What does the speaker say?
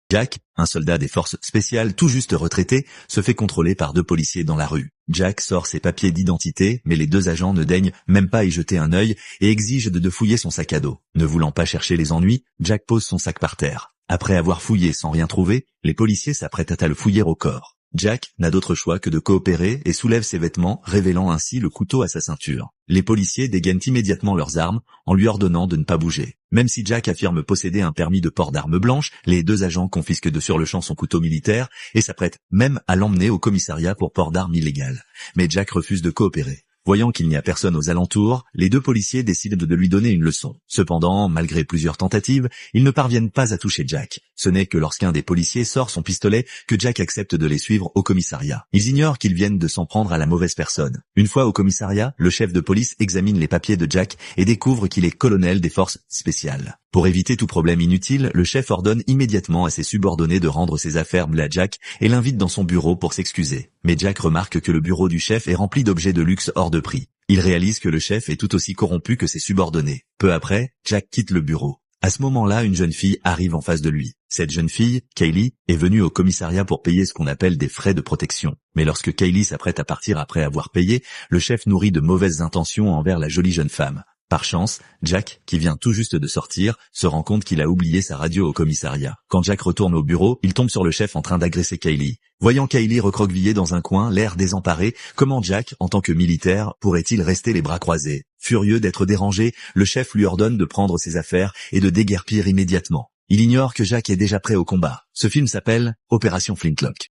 Jack, un soldat des forces spéciales tout juste retraité, se fait contrôler par 2 policiers dans la rue. Jack sort ses papiers d'identité, mais les 2 agents ne daignent même pas y jeter un œil et exigent de fouiller son sac à dos. Ne voulant pas chercher les ennuis, Jack pose son sac par terre. Après avoir fouillé sans rien trouver, les policiers s'apprêtent à le fouiller au corps. Jack n'a d'autre choix que de coopérer et soulève ses vêtements, révélant ainsi le couteau à sa ceinture. Les policiers dégainent immédiatement leurs armes, en lui ordonnant de ne pas bouger. Même si Jack affirme posséder un permis de port d'armes blanches, les 2 agents confisquent de sur le champ son couteau militaire et s'apprêtent même à l'emmener au commissariat pour port d'armes illégal. Mais Jack refuse de coopérer. Voyant qu'il n'y a personne aux alentours, les 2 policiers décident de lui donner une leçon. Cependant, malgré plusieurs tentatives, ils ne parviennent pas à toucher Jack. Ce n'est que lorsqu'un des policiers sort son pistolet que Jack accepte de les suivre au commissariat. Ils ignorent qu'ils viennent de s'en prendre à la mauvaise personne. Une fois au commissariat, le chef de police examine les papiers de Jack et découvre qu'il est colonel des forces spéciales. Pour éviter tout problème inutile, le chef ordonne immédiatement à ses subordonnés de rendre ses affaires à Jack et l'invite dans son bureau pour s'excuser. Mais Jack remarque que le bureau du chef est rempli d'objets de luxe hors de prix. Il réalise que le chef est tout aussi corrompu que ses subordonnés. Peu après, Jack quitte le bureau. À ce moment-là, une jeune fille arrive en face de lui. Cette jeune fille, Kaylee, est venue au commissariat pour payer ce qu'on appelle des frais de protection. Mais lorsque Kaylee s'apprête à partir après avoir payé, le chef nourrit de mauvaises intentions envers la jolie jeune femme. Par chance, Jack, qui vient tout juste de sortir, se rend compte qu'il a oublié sa radio au commissariat. Quand Jack retourne au bureau, il tombe sur le chef en train d'agresser Kaylee. Voyant Kaylee recroquevillée dans un coin, l'air désemparé, comment Jack, en tant que militaire, pourrait-il rester les bras croisés? Furieux d'être dérangé, le chef lui ordonne de prendre ses affaires et de déguerpir immédiatement. Il ignore que Jack est déjà prêt au combat. Ce film s'appelle Opération Flintlock.